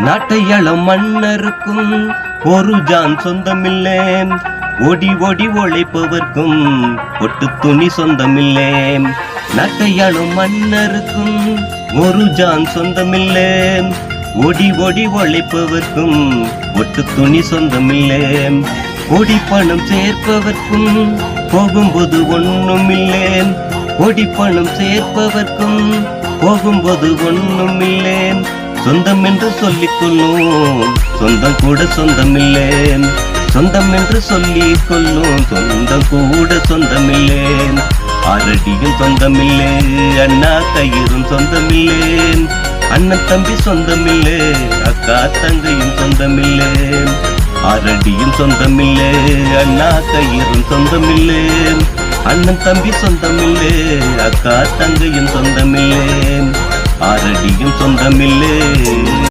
நாட்டையளம் மன்னருக்கும் ஒரு ஜான் சொந்தமில்லே, ஓடி ஓடி உழைப்பவர்க்கும் ஒட்டு துணி சொந்தமில்லே. நாட்டையளம் மன்னருக்கும் ஒரு ஜான் சொந்தமில்லே, ஓடி ஓடி உழைப்பவர்க்கும் ஒட்டு துணி சொந்தமில்லே. கோடி பணம் சேர்ப்பவர்க்கும் போகும்போது ஒண்ணுமில்லே, கோடி பணம் சேர்ப்பவர்க்கும் போகும்போது ஒண்ணுமில்லே. சொந்தம் என்று சொல்லிக் கொள்ளும் சொந்தம் கூட சொந்தமில்லே, சொந்தம் என்று சொல்லிக் கொள்ளும் சொந்தம் கூட சொந்தமில்லே. ஆரடியும் சொந்தமில்லே, அண்ணா கயிறும் சொந்தமில்லே, அண்ணன் தம்பி சொந்தமில்லே, அக்கா தங்கையும் சொந்தமில்லே. ஆரடியும் சொந்தமில்லே, அண்ணா கயிறும் சொந்தமில்லே, அண்ணன் தம்பி சொந்தமில்லே, அக்கா தங்கையும் சொந்தமில்லே. ஆரடியும் சொந்தமில்லே.